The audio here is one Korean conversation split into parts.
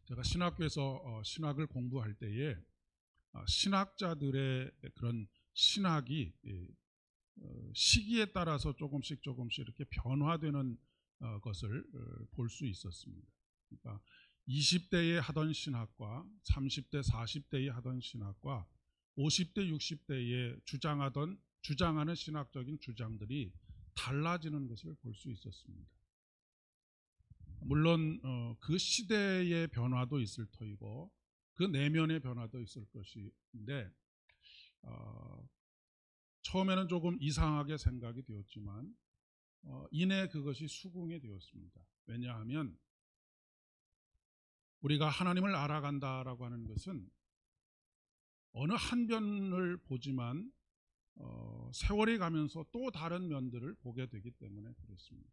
제가 신학교에서 신학을 공부할 때에 신학자들의 그런 신학이 시기에 따라서 조금씩 이렇게 변화되는 것을 볼 수 있었습니다. 그러니까 20대에 하던 신학과 30대, 40대에 하던 신학과 50대, 60대에 주장하는 신학적인 주장들이 달라지는 것을 볼 수 있었습니다. 물론 그 시대의 변화도 있을 터이고 그 내면의 변화도 있을 것인데 처음에는 조금 이상하게 생각이 되었지만 이내 그것이 수긍이 되었습니다. 왜냐하면 우리가 하나님을 알아간다라고 하는 것은 어느 한 면을 보지만 세월이 가면서 또 다른 면들을 보게 되기 때문에 그렇습니다.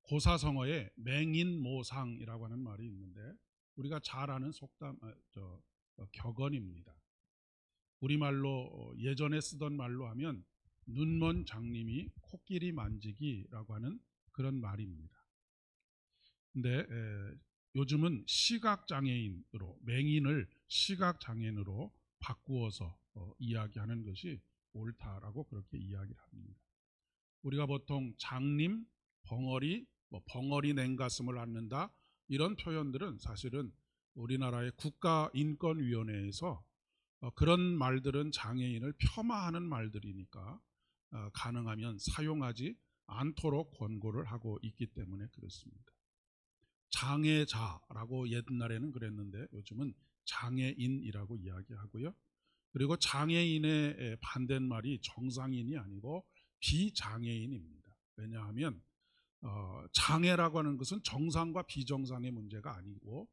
고사성어에 맹인모상이라고 하는 말이 있는데 우리가 잘 아는 격언입니다. 우리말로 예전에 쓰던 말로 하면 눈먼 장님이 코끼리 만지기라고 하는 그런 말입니다. 근데 요즘은 시각장애인으로, 맹인을 시각장애인으로 바꾸어서 이야기하는 것이 옳다라고 그렇게 이야기를 합니다. 우리가 보통 장님, 벙어리, 벙어리 냉가슴을 앓는다 이런 표현들은 사실은 우리나라의 국가인권위원회에서 그런 말들은 장애인을 폄하하는 말들이니까 가능하면 사용하지 않도록 권고를 하고 있기 때문에 그렇습니다. 장애자라고 옛날에는 그랬는데 요즘은 장애인이라고 이야기하고요. 그리고 장애인의 반대말이 정상인이 아니고 비장애인입니다. 왜냐하면 장애라고 하는 것은 정상과 비정상의 문제가 아니고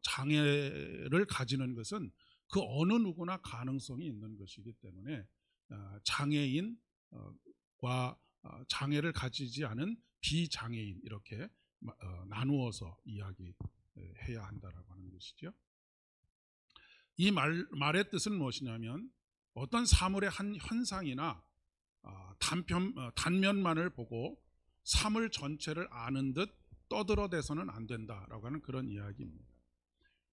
장애를 가지는 것은 그 어느 누구나 가능성이 있는 것이기 때문에 장애인과 장애를 가지지 않은 비장애인 이렇게 나누어서 이야기해야 한다라고 하는 것이죠. 이 말의 뜻은 무엇이냐면 어떤 사물의 한 현상이나 단면만을 보고 사물 전체를 아는 듯 떠들어대서는 안 된다라고 하는 그런 이야기입니다.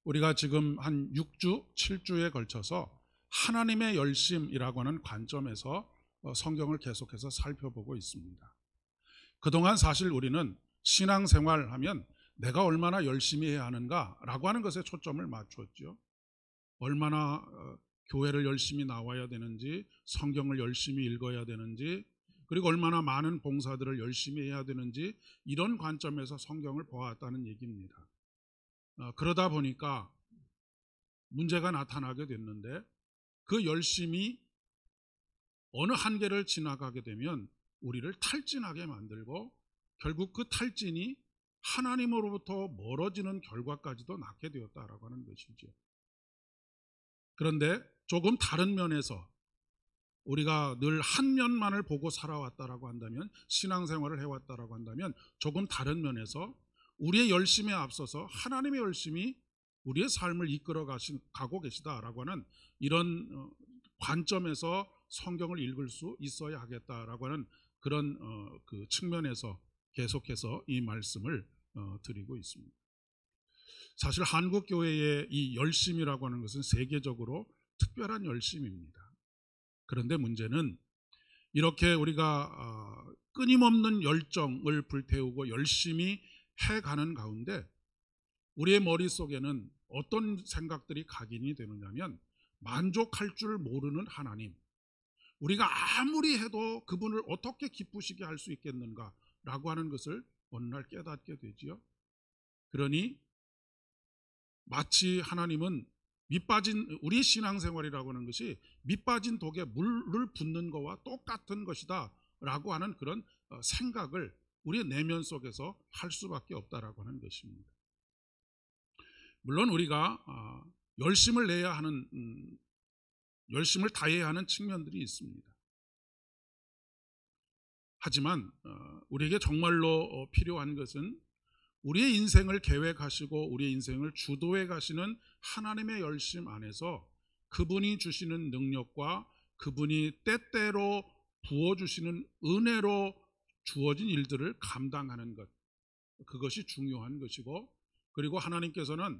우리가 지금 한 6주, 7주에 걸쳐서 하나님의 열심이라고 하는 관점에서 성경을 계속해서 살펴보고 있습니다. 그동안 사실 우리는 신앙생활하면 내가 얼마나 열심히 해야 하는가라고 하는 것에 초점을 맞췄죠. 얼마나 교회를 열심히 나와야 되는지, 성경을 열심히 읽어야 되는지, 그리고 얼마나 많은 봉사들을 열심히 해야 되는지 이런 관점에서 성경을 보았다는 얘기입니다. 그러다 보니까 문제가 나타나게 됐는데 그 열심이 어느 한계를 지나가게 되면 우리를 탈진하게 만들고 결국 그 탈진이 하나님으로부터 멀어지는 결과까지도 낳게 되었다라고 하는 것이죠. 그런데 조금 다른 면에서 우리가 늘 한 면만을 보고 살아왔다라고 한다면, 신앙생활을 해왔다라고 한다면 조금 다른 면에서 우리의 열심에 앞서서 하나님의 열심이 우리의 삶을 이끌어 가고 계시다라고 하는 이런 관점에서 성경을 읽을 수 있어야 하겠다라고 하는 그런 그 측면에서 계속해서 이 말씀을 드리고 있습니다. 사실 한국 교회의 이 열심이라고 하는 것은 세계적으로 특별한 열심입니다. 그런데 문제는 이렇게 우리가 끊임없는 열정을 불태우고 열심히 해가는 가운데 우리의 머릿속에는 어떤 생각들이 각인이 되느냐면 만족할 줄 모르는 하나님, 우리가 아무리 해도 그분을 어떻게 기쁘시게 할 수 있겠는가라고 하는 것을 어느 날 깨닫게 되지요. 그러니 마치 하나님은 우리 신앙생활이라고 하는 것이 밑빠진 독에 물을 붓는 것과 똑같은 것이다 라고 하는 그런 생각을 우리의 내면 속에서 할 수밖에 없다라고 하는 것입니다. 물론 우리가 열심을 내야 하는 열심을 다해야 하는 측면들이 있습니다. 하지만 우리에게 정말로 필요한 것은 우리의 인생을 계획하시고 우리의 인생을 주도해 가시는 하나님의 열심 안에서 그분이 주시는 능력과 그분이 때때로 부어주시는 은혜로 주어진 일들을 감당하는 것, 그것이 중요한 것이고 그리고 하나님께서는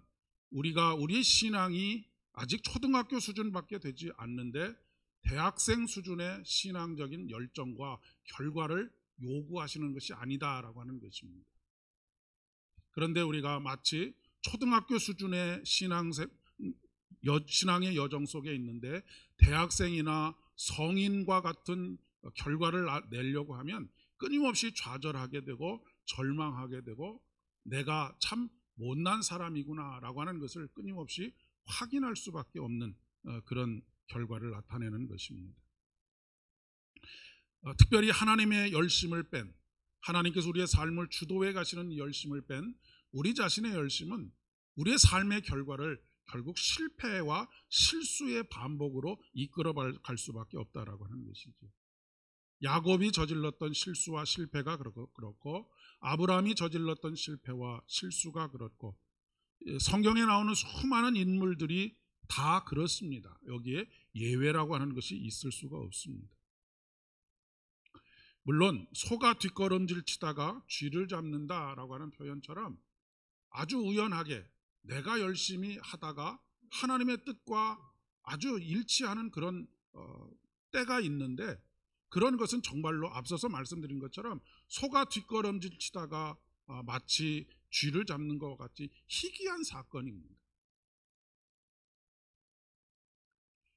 우리의 신앙이 아직 초등학교 수준밖에 되지 않는데 대학생 수준의 신앙적인 열정과 결과를 요구하시는 것이 아니다라고 하는 것입니다. 그런데 우리가 마치 초등학교 수준의 신앙의 여정 속에 있는데 대학생이나 성인과 같은 결과를 내려고 하면 끊임없이 좌절하게 되고 절망하게 되고 내가 참 못난 사람이구나라고 하는 것을 끊임없이 확인할 수밖에 없는 그런 결과를 나타내는 것입니다. 특별히 하나님의 열심을 뺀, 하나님께서 우리의 삶을 주도해 가시는 열심을 뺀 우리 자신의 열심은 우리의 삶의 결과를 결국 실패와 실수의 반복으로 이끌어 갈 수밖에 없다라고 하는 것이죠. 야곱이 저질렀던 실수와 실패가 그렇고 아브라함이 저질렀던 실패와 실수가 그렇고 성경에 나오는 수많은 인물들이 다 그렇습니다. 여기에 예외라고 하는 것이 있을 수가 없습니다. 물론 소가 뒷걸음질 치다가 쥐를 잡는다라고 하는 표현처럼 아주 우연하게 내가 열심히 하다가 하나님의 뜻과 아주 일치하는 그런 때가 있는데 그런 것은 정말로 앞서서 말씀드린 것처럼 소가 뒷걸음질 치다가 마치 쥐를 잡는 것 같이 희귀한 사건입니다.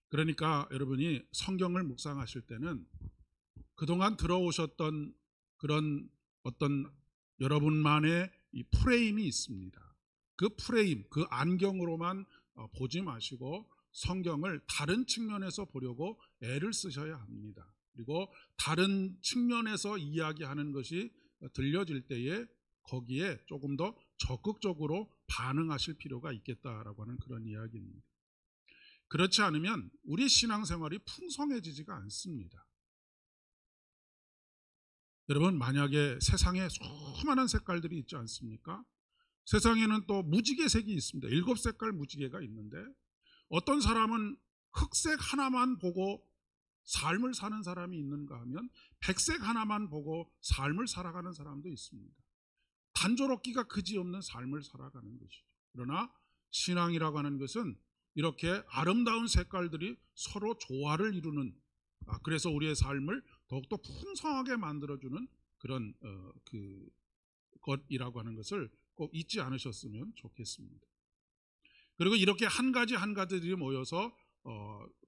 그러니까 여러분이 성경을 묵상하실 때는 그동안 들어오셨던 그런 어떤 여러분만의 이 프레임이 있습니다. 그 프레임, 그 안경으로만 보지 마시고 성경을 다른 측면에서 보려고 애를 쓰셔야 합니다. 그리고 다른 측면에서 이야기하는 것이 들려질 때에 거기에 조금 더 적극적으로 반응하실 필요가 있겠다라고 하는 그런 이야기입니다. 그렇지 않으면 우리 신앙생활이 풍성해지지가 않습니다. 여러분, 만약에 세상에 수많은 색깔들이 있지 않습니까? 세상에는 또 무지개색이 있습니다. 7색깔 무지개가 있는데 어떤 사람은 흑색 하나만 보고 삶을 사는 사람이 있는가 하면 백색 하나만 보고 삶을 살아가는 사람도 있습니다. 단조롭기가 그지없는 삶을 살아가는 것이죠. 그러나 신앙이라고 하는 것은 이렇게 아름다운 색깔들이 서로 조화를 이루는, 그래서 우리의 삶을 더욱더 풍성하게 만들어주는 그런 것이라고 하는 것을 꼭 잊지 않으셨으면 좋겠습니다. 그리고 이렇게 한 가지 한 가지들이 모여서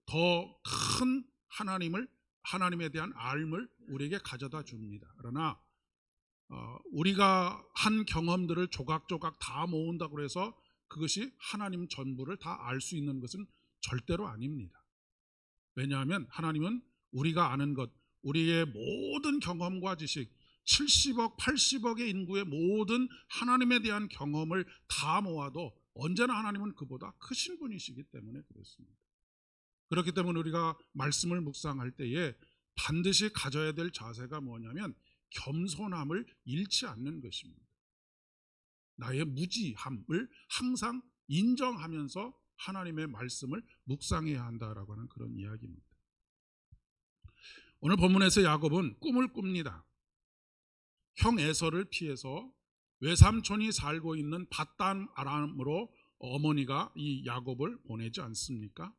더 큰 하나님에 대한 알을 우리에게 가져다 줍니다. 그러나 우리가 한 경험들을 조각조각 다 모은다고 해서 그것이 하나님 전부를 다 알 수 있는 것은 절대로 아닙니다. 왜냐하면 하나님은 우리가 아는 것, 우리의 모든 경험과 지식, 70억, 80억의 인구의 모든 하나님에 대한 경험을 다 모아도 언제나 하나님은 그보다 크신 분이시기 때문에 그렇습니다. 그렇기 때문에 우리가 말씀을 묵상할 때에 반드시 가져야 될 자세가 뭐냐면 겸손함을 잃지 않는 것입니다. 나의 무지함을 항상 인정하면서 하나님의 말씀을 묵상해야 한다라고 하는 그런 이야기입니다. 오늘 본문에서 야곱은 꿈을 꿉니다. 형 에서를 피해서 외삼촌이 살고 있는 밧단 아람으로 어머니가 이 야곱을 보내지 않습니까?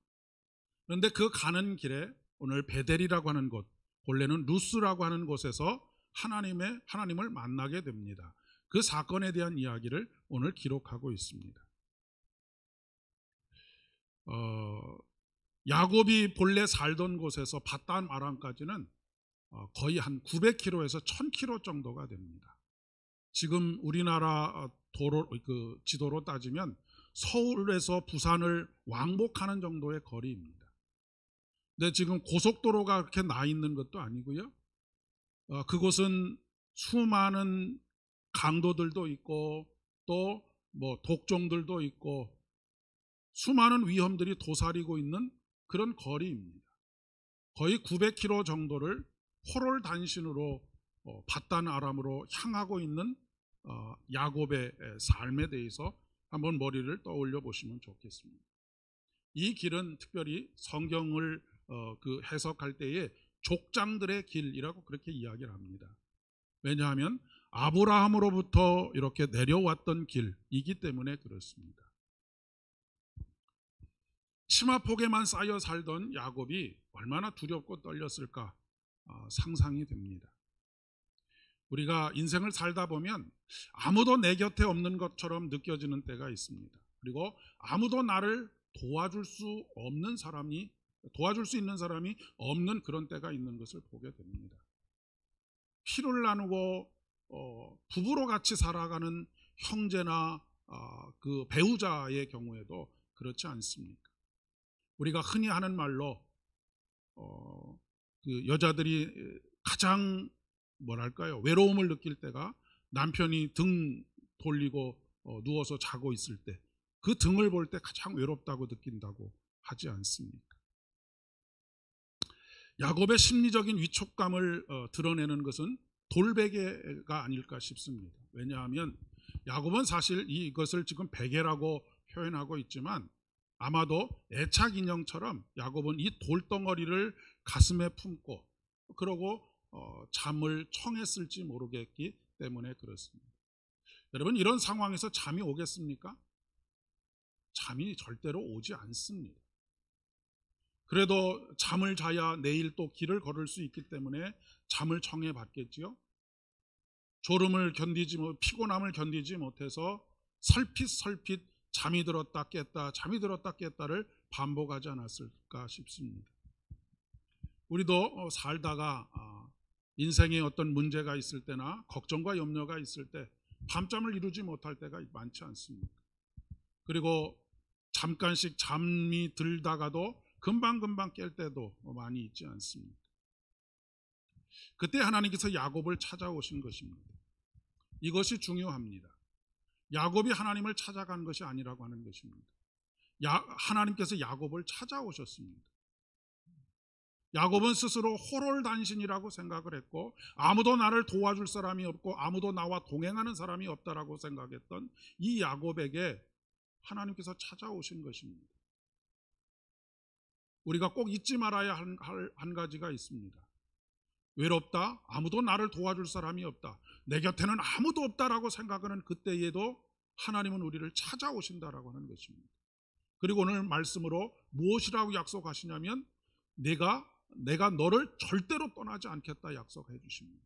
그런데 그 가는 길에 오늘 베델이라고 하는 곳, 본래는 루스라고 하는 곳에서 하나님을 만나게 됩니다. 그 사건에 대한 이야기를 오늘 기록하고 있습니다. 야곱이 본래 살던 곳에서 밧단 아람까지는 거의 한 900km에서 1000km 정도가 됩니다. 지금 우리나라 지도로 따지면 서울에서 부산을 왕복하는 정도의 거리입니다. 근데 지금 고속도로가 그렇게 나 있는 것도 아니고요. 그곳은 수많은 강도들도 있고 또 뭐 독종들도 있고 수많은 위험들이 도사리고 있는 그런 거리입니다. 거의 900km 정도를 호롤 단신으로 밧단 아람으로 향하고 있는 야곱의 삶에 대해서 한번 머리를 떠올려 보시면 좋겠습니다. 이 길은 특별히 성경을 해석할 때에 족장들의 길이라고 그렇게 이야기를 합니다. 왜냐하면 아브라함으로부터 이렇게 내려왔던 길이기 때문에 그렇습니다. 치마폭에만 쌓여 살던 야곱이 얼마나 두렵고 떨렸을까 상상이 됩니다. 우리가 인생을 살다 보면 아무도 내 곁에 없는 것처럼 느껴지는 때가 있습니다. 그리고 아무도 나를 도와줄 수 있는 사람이 없는 그런 때가 있는 것을 보게 됩니다. 피를 나누고 부부로 같이 살아가는 형제나 그 배우자의 경우에도 그렇지 않습니까? 우리가 흔히 하는 말로 그 여자들이 가장 외로움을 느낄 때가 남편이 등 돌리고 누워서 자고 있을 때, 그 등을 볼 때 가장 외롭다고 느낀다고 하지 않습니까? 야곱의 심리적인 위축감을 드러내는 것은 돌베개가 아닐까 싶습니다. 왜냐하면 야곱은 사실 이것을 지금 베개라고 표현하고 있지만 아마도 애착 인형처럼 야곱은 이 돌덩어리를 가슴에 품고 그러고 잠을 청했을지 모르겠기 때문에 그렇습니다. 여러분, 이런 상황에서 잠이 오겠습니까? 잠이 절대로 오지 않습니다. 그래도 잠을 자야 내일 또 길을 걸을 수 있기 때문에 잠을 청해 봤겠지요. 피곤함을 견디지 못해서 설핏설핏 잠이 들었다 깼다 잠이 들었다 깼다를 반복하지 않았을까 싶습니다. 우리도 살다가 인생에 어떤 문제가 있을 때나 걱정과 염려가 있을 때 밤잠을 이루지 못할 때가 많지 않습니까? 그리고 잠깐씩 잠이 들다가도 금방금방 깰 때도 많이 있지 않습니까? 그때 하나님께서 야곱을 찾아오신 것입니다. 이것이 중요합니다. 야곱이 하나님을 찾아간 것이 아니라고 하는 것입니다. 하나님께서 야곱을 찾아오셨습니다. 야곱은 스스로 호롤단신이라고 생각을 했고 아무도 나를 도와줄 사람이 없고 아무도 나와 동행하는 사람이 없다라고 생각했던 이 야곱에게 하나님께서 찾아오신 것입니다. 우리가 꼭 잊지 말아야 할 한 가지가 있습니다. 외롭다, 아무도 나를 도와줄 사람이 없다, 내 곁에는 아무도 없다라고 생각하는 그때에도 하나님은 우리를 찾아오신다라고 하는 것입니다. 그리고 오늘 말씀으로 무엇이라고 약속하시냐면 내가 너를 절대로 떠나지 않겠다 약속해 주십니다.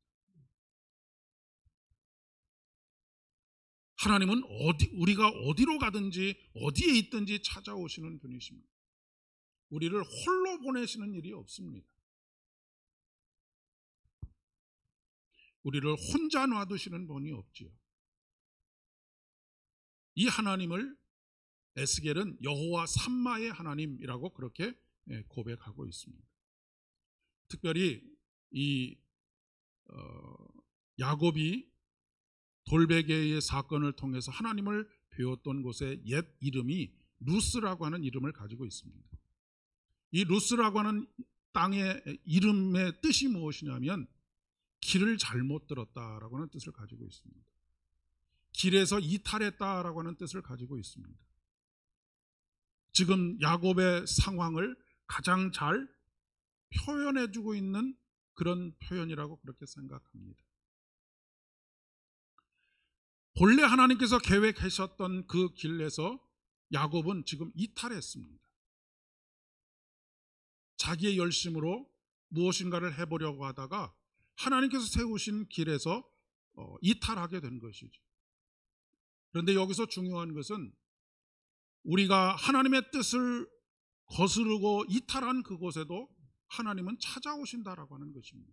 하나님은 우리가 어디로 가든지 어디에 있든지 찾아오시는 분이십니다. 우리를 홀로 보내시는 일이 없습니다. 우리를 혼자 놔두시는 분이 없지요. 이 하나님을 에스겔은 여호와 삼마의 하나님이라고 그렇게 고백하고 있습니다. 특별히 이 야곱이 돌베개의 사건을 통해서 하나님을 배웠던 곳의 옛 이름이 루스라고 하는 이름을 가지고 있습니다. 이 루스라고 하는 땅의 이름의 뜻이 무엇이냐면 길을 잘못 들었다라고 하는 뜻을 가지고 있습니다. 길에서 이탈했다라고 하는 뜻을 가지고 있습니다. 지금 야곱의 상황을 가장 잘 표현해주고 있는 그런 표현이라고 그렇게 생각합니다. 본래 하나님께서 계획하셨던 그 길에서 야곱은 지금 이탈했습니다. 자기의 열심으로 무엇인가를 해보려고 하다가 하나님께서 세우신 길에서 이탈하게 된 것이죠. 그런데 여기서 중요한 것은 우리가 하나님의 뜻을 거스르고 이탈한 그곳에도 하나님은 찾아오신다라고 하는 것입니다.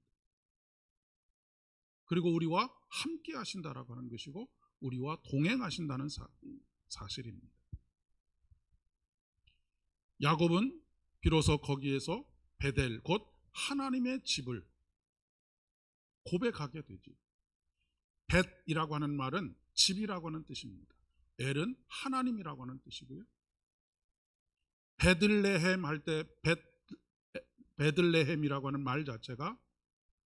그리고 우리와 함께 하신다라고 하는 것이고 우리와 동행하신다는 사실입니다. 야곱은 비로소 거기에서 베델 곧 하나님의 집을 고백하게 되지. 벳이라고 하는 말은 집이라고 하는 뜻입니다. 엘은 하나님이라고 하는 뜻이고요. 베들레헴 할 때 베들레헴이라고 하는 말 자체가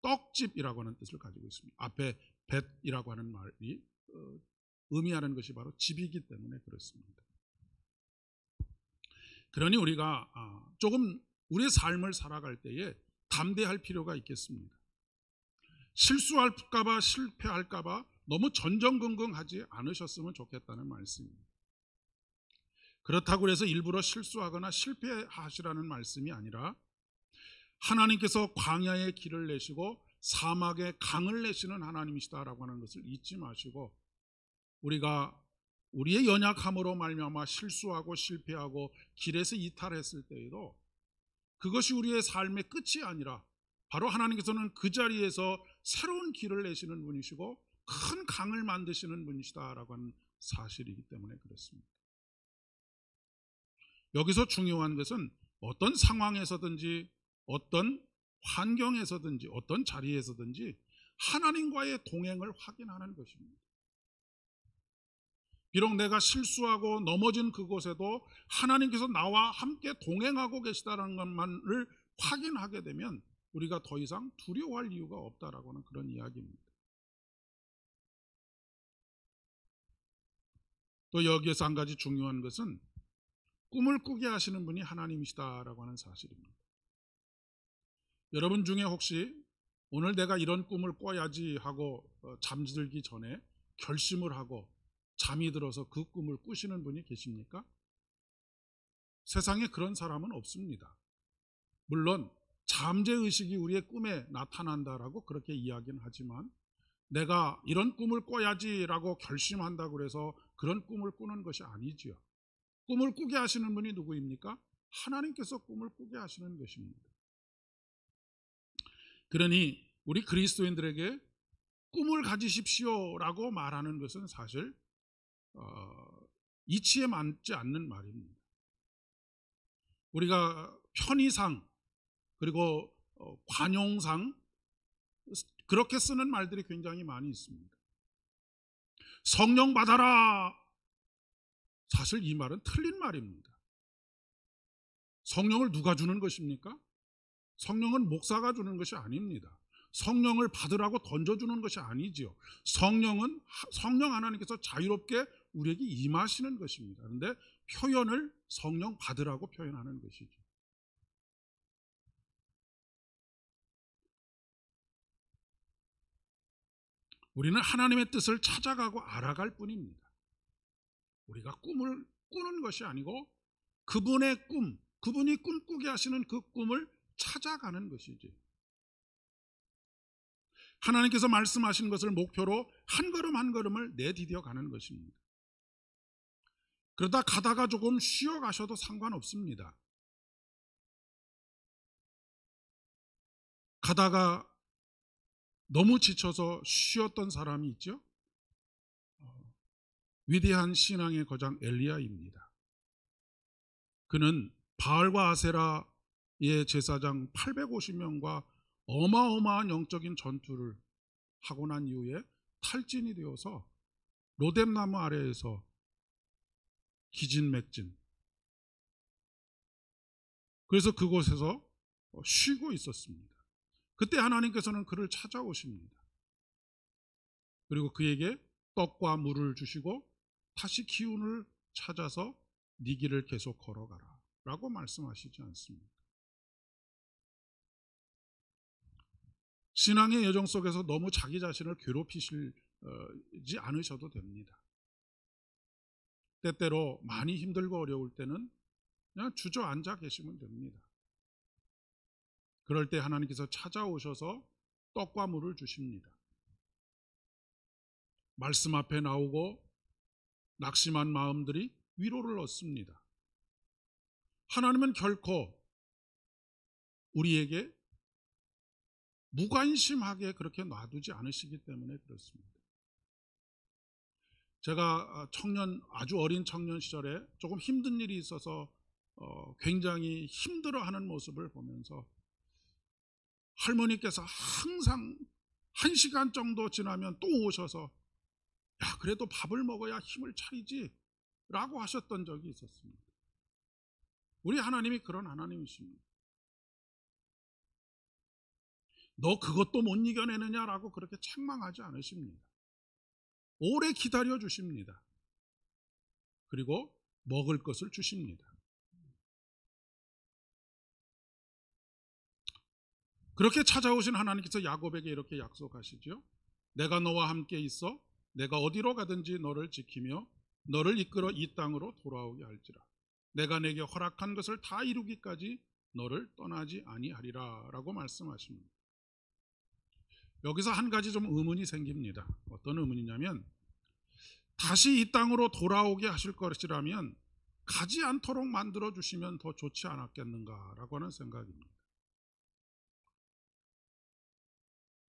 떡집이라고 하는 뜻을 가지고 있습니다. 앞에 벳이라고 하는 말이 의미하는 것이 바로 집이기 때문에 그렇습니다. 그러니 우리가 조금 우리의 삶을 살아갈 때에 담대할 필요가 있겠습니다. 실수할까봐 실패할까봐 너무 전전긍긍하지 않으셨으면 좋겠다는 말씀입니다. 그렇다고 해서 일부러 실수하거나 실패하시라는 말씀이 아니라 하나님께서 광야의 길을 내시고 사막에 강을 내시는 하나님이시다라고 하는 것을 잊지 마시고, 우리가 우리의 연약함으로 말미암아 실수하고 실패하고 길에서 이탈했을 때에도 그것이 우리의 삶의 끝이 아니라 바로 하나님께서는 그 자리에서 새로운 길을 내시는 분이시고 큰 강을 만드시는 분이시다라고 하는 사실이기 때문에 그렇습니다. 여기서 중요한 것은 어떤 상황에서든지 어떤 환경에서든지 어떤 자리에서든지 하나님과의 동행을 확인하는 것입니다. 비록 내가 실수하고 넘어진 그곳에도 하나님께서 나와 함께 동행하고 계시다는 것만을 확인하게 되면 우리가 더 이상 두려워할 이유가 없다라고 하는 그런 이야기입니다. 또 여기에서 한 가지 중요한 것은 꿈을 꾸게 하시는 분이 하나님이시다라고 하는 사실입니다. 여러분 중에 혹시 오늘 내가 이런 꿈을 꿔야지 하고 잠들기 전에 결심을 하고 잠이 들어서 그 꿈을 꾸시는 분이 계십니까? 세상에 그런 사람은 없습니다. 물론 잠재의식이 우리의 꿈에 나타난다라고 그렇게 이야기는 하지만 내가 이런 꿈을 꿔야지라고 결심한다고 해서 그런 꿈을 꾸는 것이 아니지요. 꿈을 꾸게 하시는 분이 누구입니까? 하나님께서 꿈을 꾸게 하시는 것입니다. 그러니 우리 그리스도인들에게 꿈을 가지십시오라고 말하는 것은 사실 이치에 맞지 않는 말입니다. 우리가 편의상 그리고 관용상 그렇게 쓰는 말들이 굉장히 많이 있습니다. 성령 받아라. 사실 이 말은 틀린 말입니다. 성령을 누가 주는 것입니까? 성령은 목사가 주는 것이 아닙니다. 성령을 받으라고 던져주는 것이 아니지요. 성령은 성령 하나님께서 자유롭게 우리에게 임하시는 것입니다. 그런데 표현을 성령 받으라고 표현하는 것이죠. 우리는 하나님의 뜻을 찾아가고 알아갈 뿐입니다. 우리가 꿈을 꾸는 것이 아니고 그분의 꿈, 그분이 꿈꾸게 하시는 그 꿈을 찾아가는 것이지. 하나님께서 말씀하신 것을 목표로 한 걸음 한 걸음을 내디뎌 가는 것입니다. 그러다 가다가 조금 쉬어 가셔도 상관없습니다. 가다가 너무 지쳐서 쉬었던 사람이 있죠. 위대한 신앙의 거장 엘리야입니다. 그는 바알과 아세라의 제사장 850명과 어마어마한 영적인 전투를 하고 난 이후에 탈진이 되어서 로뎀나무 아래에서 기진맥진, 그래서 그곳에서 쉬고 있었습니다. 그때 하나님께서는 그를 찾아오십니다. 그리고 그에게 떡과 물을 주시고 다시 기운을 찾아서 네 길을 계속 걸어가라 라고 말씀하시지 않습니다. 신앙의 여정 속에서 너무 자기 자신을 괴롭히지 않으셔도 됩니다. 때때로 많이 힘들고 어려울 때는 그냥 주저앉아 계시면 됩니다. 그럴 때 하나님께서 찾아오셔서 떡과 물을 주십니다. 말씀 앞에 나오고 낙심한 마음들이 위로를 얻습니다. 하나님은 결코 우리에게 무관심하게 그렇게 놔두지 않으시기 때문에 그렇습니다. 제가 아주 어린 청년 시절에 조금 힘든 일이 있어서 굉장히 힘들어하는 모습을 보면서 할머니께서 항상 1시간 정도 지나면 또 오셔서 야, 그래도 밥을 먹어야 힘을 차리지 라고 하셨던 적이 있었습니다. 우리 하나님이 그런 하나님이십니다. 너 그것도 못 이겨내느냐라고 그렇게 책망하지 않으십니다. 오래 기다려 주십니다. 그리고 먹을 것을 주십니다. 그렇게 찾아오신 하나님께서 야곱에게 이렇게 약속하시죠. 내가 너와 함께 있어 내가 어디로 가든지 너를 지키며 너를 이끌어 이 땅으로 돌아오게 할지라. 내가 내게 허락한 것을 다 이루기까지 너를 떠나지 아니하리라 라고 말씀하십니다. 여기서 한 가지 좀 의문이 생깁니다. 어떤 의문이냐면, 다시 이 땅으로 돌아오게 하실 것이라면 가지 않도록 만들어 주시면 더 좋지 않았겠는가라고 하는 생각입니다.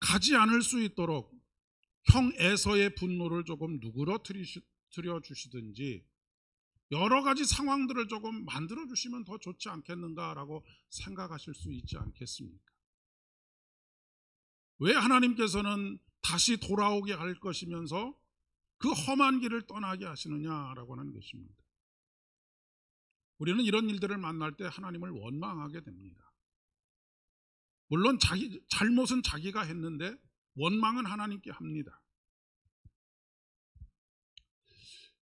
가지 않을 수 있도록 형 에서의 분노를 조금 누그러뜨려 주시든지 여러 가지 상황들을 조금 만들어 주시면 더 좋지 않겠는가라고 생각하실 수 있지 않겠습니까? 왜 하나님께서는 다시 돌아오게 할 것이면서 그 험한 길을 떠나게 하시느냐라고 하는 것입니다. 우리는 이런 일들을 만날 때 하나님을 원망하게 됩니다. 물론 잘못은 자기가 했는데 원망은 하나님께 합니다.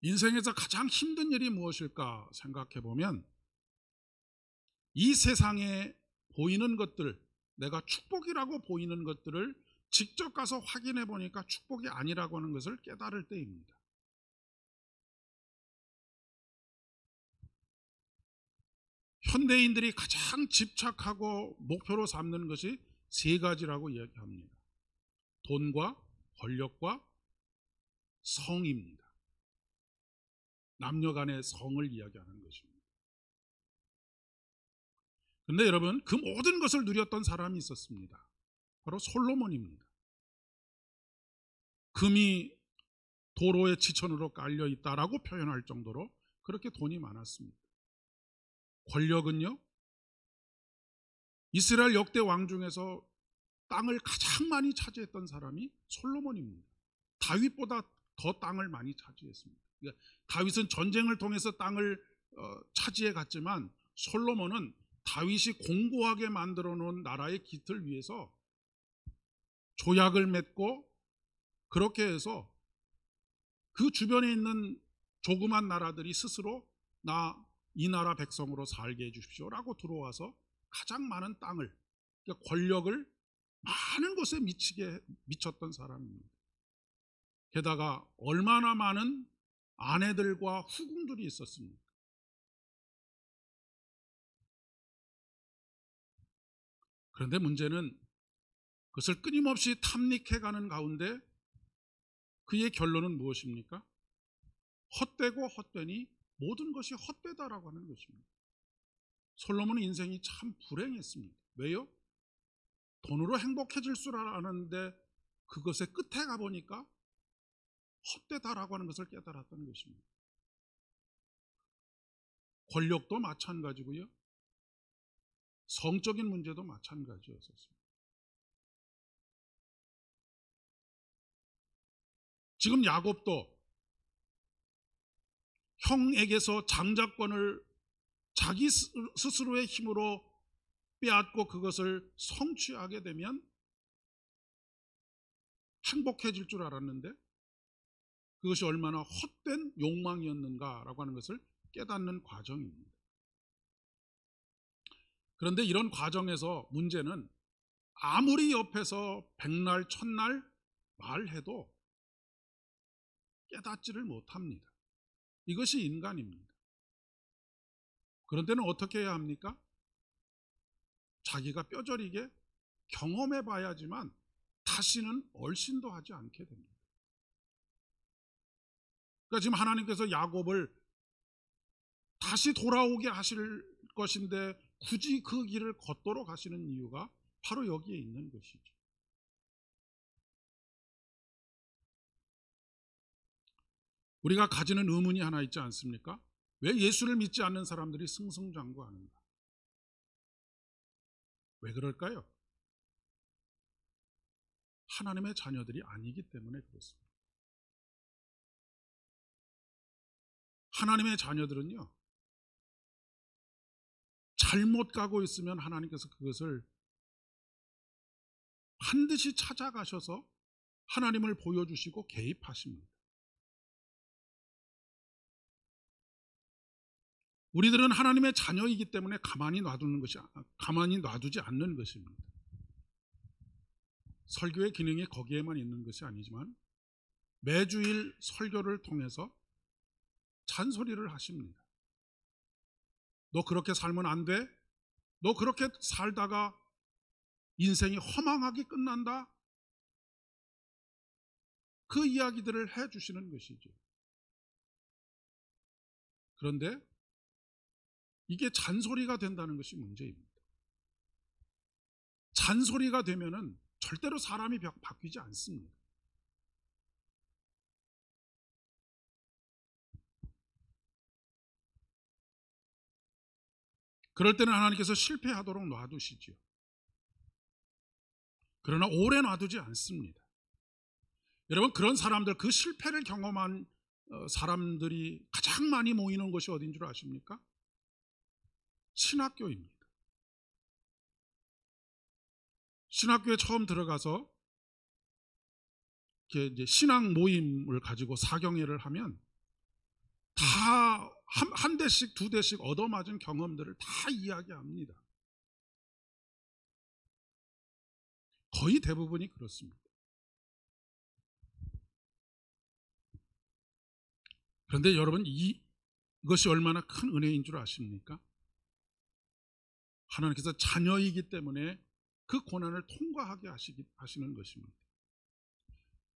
인생에서 가장 힘든 일이 무엇일까 생각해 보면, 이 세상에 보이는 것들, 내가 축복이라고 보이는 것들을 직접 가서 확인해 보니까 축복이 아니라고 하는 것을 깨달을 때입니다. 현대인들이 가장 집착하고 목표로 삼는 것이 세 가지라고 이야기합니다. 돈과 권력과 성입니다. 남녀 간의 성을 이야기하는 것입니다. 그런데 여러분, 그 모든 것을 누렸던 사람이 있었습니다. 바로 솔로몬입니다. 금이 도로의 지천으로 깔려 있다라고 표현할 정도로 그렇게 돈이 많았습니다. 권력은요, 이스라엘 역대 왕 중에서 땅을 가장 많이 차지했던 사람이 솔로몬입니다. 다윗보다 더 땅을 많이 차지했습니다. 그러니까 다윗은 전쟁을 통해서 땅을 차지해 갔지만, 솔로몬은 다윗이 공고하게 만들어 놓은 나라의 기틀 위에서 조약을 맺고, 그렇게 해서 그 주변에 있는 조그만 나라들이 스스로 이 나라 백성으로 살게 해주십시오 라고 들어와서 가장 많은 땅을, 그러니까 권력을 많은 곳에 미쳤던 사람입니다. 게다가 얼마나 많은 아내들과 후궁들이 있었습니까? 그런데 문제는 그것을 끊임없이 탐닉해가는 가운데 그의 결론은 무엇입니까? 헛되고 헛되니 모든 것이 헛되다라고 하는 것입니다. 솔로몬의 인생이 참 불행했습니다. 왜요? 돈으로 행복해질 줄 알았는데 그것의 끝에 가보니까 헛되다라고 하는 것을 깨달았던 것입니다. 권력도 마찬가지고요, 성적인 문제도 마찬가지였었습니다. 지금 야곱도 형에게서 장자권을 자기 스스로의 힘으로 빼앗고 그것을 성취하게 되면 행복해질 줄 알았는데 그것이 얼마나 헛된 욕망이었는가라고 하는 것을 깨닫는 과정입니다. 그런데 이런 과정에서 문제는 아무리 옆에서 백날 천날 말해도 깨닫지를 못합니다. 이것이 인간입니다. 그런 때는 어떻게 해야 합니까? 자기가 뼈저리게 경험해 봐야지만 다시는 얼씬도 하지 않게 됩니다. 그러니까 지금 하나님께서 야곱을 다시 돌아오게 하실 것인데 굳이 그 길을 걷도록 하시는 이유가 바로 여기에 있는 것이죠. 우리가 가지는 의문이 하나 있지 않습니까? 왜 예수를 믿지 않는 사람들이 승승장구하는가? 왜 그럴까요? 하나님의 자녀들이 아니기 때문에 그렇습니다. 하나님의 자녀들은요, 잘못 가고 있으면 하나님께서 그것을 반드시 찾아가셔서 하나님을 보여주시고 개입하십니다. 우리들은 하나님의 자녀이기 때문에 가만히 놔두지 않는 것입니다. 설교의 기능이 거기에만 있는 것이 아니지만 매주일 설교를 통해서 잔소리를 하십니다. 너 그렇게 살면 안 돼? 너 그렇게 살다가 인생이 허망하게 끝난다? 그 이야기들을 해주시는 것이죠. 그런데 이게 잔소리가 된다는 것이 문제입니다. 잔소리가 되면은 절대로 사람이 바뀌지 않습니다. 그럴 때는 하나님께서 실패하도록 놔두시지요. 그러나 오래 놔두지 않습니다. 여러분, 그런 사람들, 그 실패를 경험한 사람들이 가장 많이 모이는 곳이 어딘 줄 아십니까? 신학교입니다. 신학교에 처음 들어가서 이제 신앙 모임을 가지고 사경회를 하면 다 한 대씩 두 대씩 얻어맞은 경험들을 다 이야기합니다. 거의 대부분이 그렇습니다. 그런데 여러분, 이것이 얼마나 큰 은혜인 줄 아십니까? 하나님께서 자녀이기 때문에 그 고난을 통과하게 하시는 것입니다.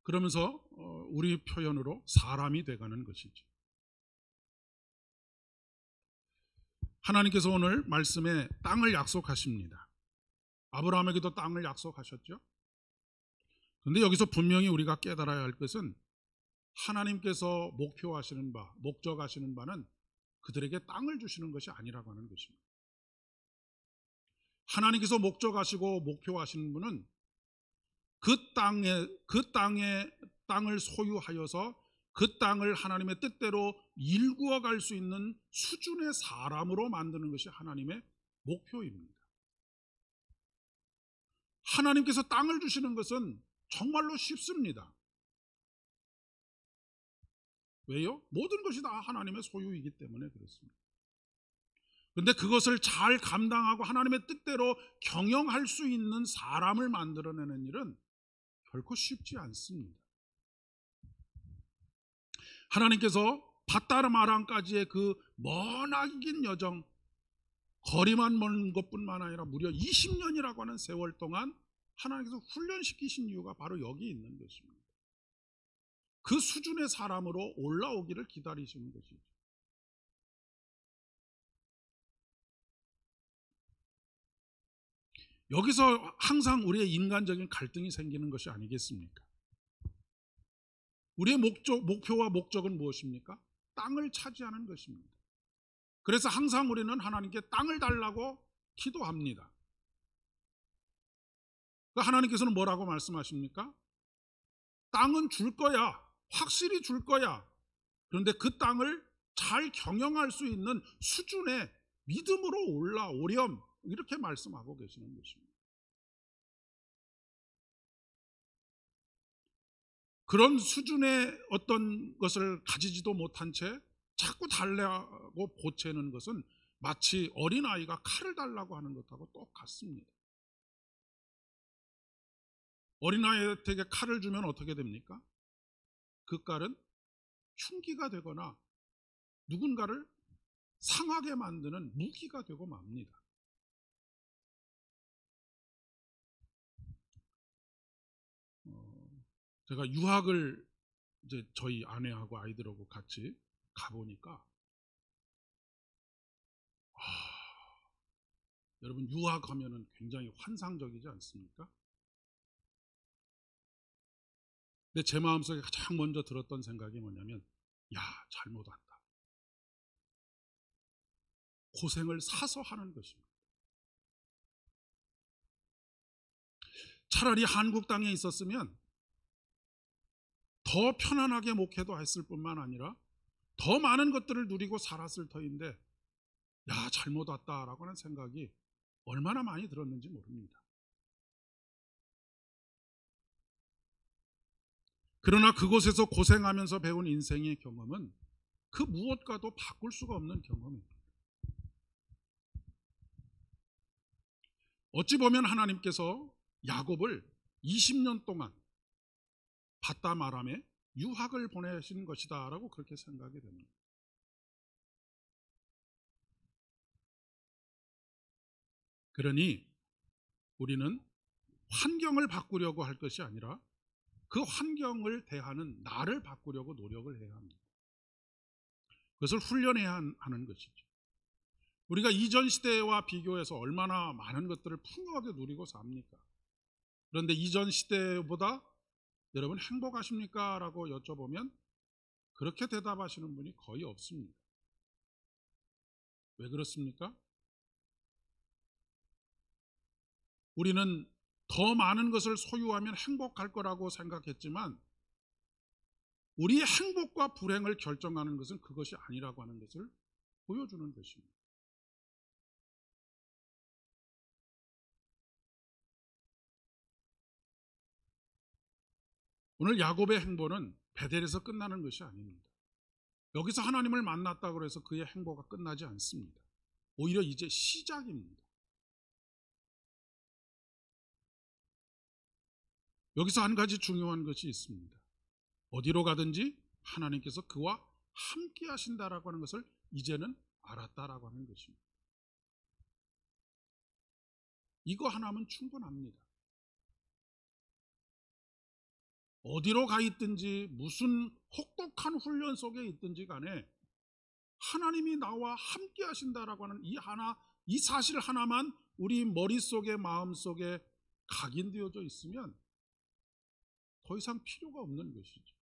그러면서 우리 표현으로 사람이 돼가는 것이죠. 하나님께서 오늘 말씀에 땅을 약속하십니다. 아브라함에게도 땅을 약속하셨죠. 그런데 여기서 분명히 우리가 깨달아야 할 것은 하나님께서 목표하시는 바, 목적하시는 바는 그들에게 땅을 주시는 것이 아니라고 하는 것입니다. 하나님께서 목적하시고 목표하시는 분은 그 땅을 소유하여서 그 땅을 하나님의 뜻대로 일구어 갈 수 있는 수준의 사람으로 만드는 것이 하나님의 목표입니다. 하나님께서 땅을 주시는 것은 정말로 쉽습니다. 왜요? 모든 것이 다 하나님의 소유이기 때문에 그렇습니다. 그런데 그것을 잘 감당하고 하나님의 뜻대로 경영할 수 있는 사람을 만들어내는 일은 결코 쉽지 않습니다. 하나님께서 밧다람 아람까지의 그 머나기 긴 여정, 거리만 먼 것뿐만 아니라 무려 20년이라고 하는 세월 동안 하나님께서 훈련시키신 이유가 바로 여기 있는 것입니다. 그 수준의 사람으로 올라오기를 기다리시는 것이죠. 여기서 항상 우리의 인간적인 갈등이 생기는 것이 아니겠습니까? 우리의 목표와 목적은 무엇입니까? 땅을 차지하는 것입니다. 그래서 항상 우리는 하나님께 땅을 달라고 기도합니다. 하나님께서는 뭐라고 말씀하십니까? 땅은 줄 거야. 확실히 줄 거야. 그런데 그 땅을 잘 경영할 수 있는 수준의 믿음으로 올라오렴. 이렇게 말씀하고 계시는 것입니다. 그런 수준의 어떤 것을 가지지도 못한 채 자꾸 달라고 보채는 것은 마치 어린아이가 칼을 달라고 하는 것하고 똑같습니다. 어린아이에게 칼을 주면 어떻게 됩니까? 그 칼은 흉기가 되거나 누군가를 상하게 만드는 무기가 되고 맙니다. 제가 유학을 이제 저희 아내하고 아이들하고 같이 가보니까 여러분, 유학하면은 굉장히 환상적이지 않습니까? 근데 제 마음속에 가장 먼저 들었던 생각이 뭐냐면, 야, 잘못 왔다. 고생을 사서 하는 것입니다. 차라리 한국 땅에 있었으면 더 편안하게 목회도 했을 뿐만 아니라 더 많은 것들을 누리고 살았을 터인데, 야, 잘못 왔다라고 하는 생각이 얼마나 많이 들었는지 모릅니다. 그러나 그곳에서 고생하면서 배운 인생의 경험은 그 무엇과도 바꿀 수가 없는 경험입니다. 어찌 보면 하나님께서 야곱을 20년 동안 밧담 아람에 유학을 보내신 것이다라고 그렇게 생각이 됩니다. 그러니 우리는 환경을 바꾸려고 할 것이 아니라 그 환경을 대하는 나를 바꾸려고 노력을 해야 합니다. 그것을 훈련해야 하는 것이죠. 우리가 이전 시대와 비교해서 얼마나 많은 것들을 풍요하게 누리고 삽니까? 그런데 이전 시대보다 여러분 행복하십니까? 라고 여쭤보면 그렇게 대답하시는 분이 거의 없습니다. 왜 그렇습니까? 우리는 더 많은 것을 소유하면 행복할 거라고 생각했지만 우리의 행복과 불행을 결정하는 것은 그것이 아니라고 하는 것을 보여주는 것입니다. 오늘 야곱의 행보는 베델에서 끝나는 것이 아닙니다. 여기서 하나님을 만났다고 해서 그의 행보가 끝나지 않습니다. 오히려 이제 시작입니다. 여기서 한 가지 중요한 것이 있습니다. 어디로 가든지 하나님께서 그와 함께 하신다라고 하는 것을 이제는 알았다라고 하는 것입니다. 이거 하나면 충분합니다. 어디로 가 있든지 무슨 혹독한 훈련 속에 있든지 간에 하나님이 나와 함께 하신다라고 하는 이 사실 하나만 우리 머릿속에 마음속에 각인되어져 있으면 더 이상 필요가 없는 것이죠.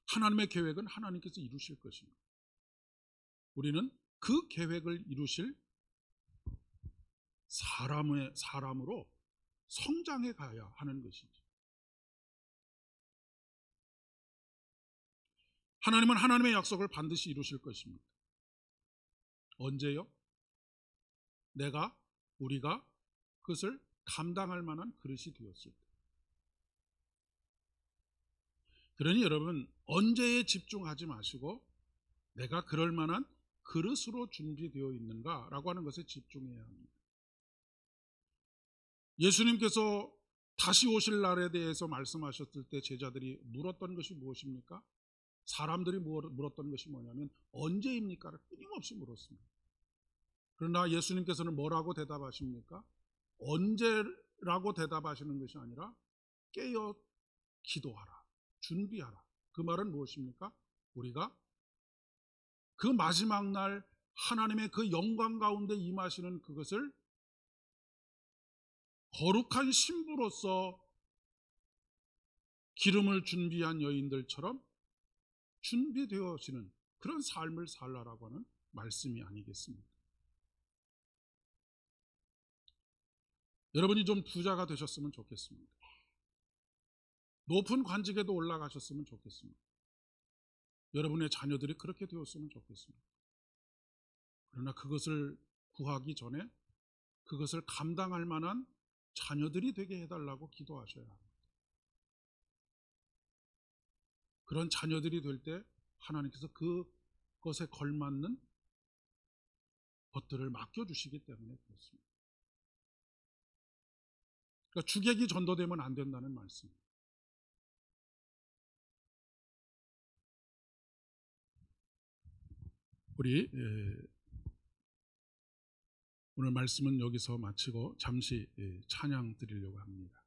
하나님의 계획은 하나님께서 이루실 것입니다. 우리는 그 계획을 이루실 사람으로 성장해 가야 하는 것이죠. 하나님은 하나님의 약속을 반드시 이루실 것입니다. 언제요? 우리가 그것을 감당할 만한 그릇이 되었을 때. 그러니 여러분 언제에 집중하지 마시고 내가 그럴 만한 그릇으로 준비되어 있는가라고 하는 것에 집중해야 합니다. 예수님께서 다시 오실 날에 대해서 말씀하셨을 때 제자들이 물었던 것이 무엇입니까? 사람들이 물었던 것이 뭐냐면 언제입니까? 끊임없이 물었습니다. 그러나 예수님께서는 뭐라고 대답하십니까? 언제라고 대답하시는 것이 아니라 깨어 기도하라, 준비하라. 그 말은 무엇입니까? 우리가 그 마지막 날 하나님의 그 영광 가운데 임하시는 그것을 거룩한 신부로서 기름을 준비한 여인들처럼 준비되어지는 그런 삶을 살라라고 하는 말씀이 아니겠습니까? 여러분이 좀 부자가 되셨으면 좋겠습니다. 높은 관직에도 올라가셨으면 좋겠습니다. 여러분의 자녀들이 그렇게 되었으면 좋겠습니다. 그러나 그것을 구하기 전에 그것을 감당할 만한 자녀들이 되게 해달라고 기도하셔야 합니다. 그런 자녀들이 될 때 하나님께서 그것에 걸맞는 것들을 맡겨주시기 때문에 그렇습니다. 그러니까 주객이 전도되면 안 된다는 말씀입니다. 우리 오늘 말씀은 여기서 마치고 잠시 찬양 드리려고 합니다.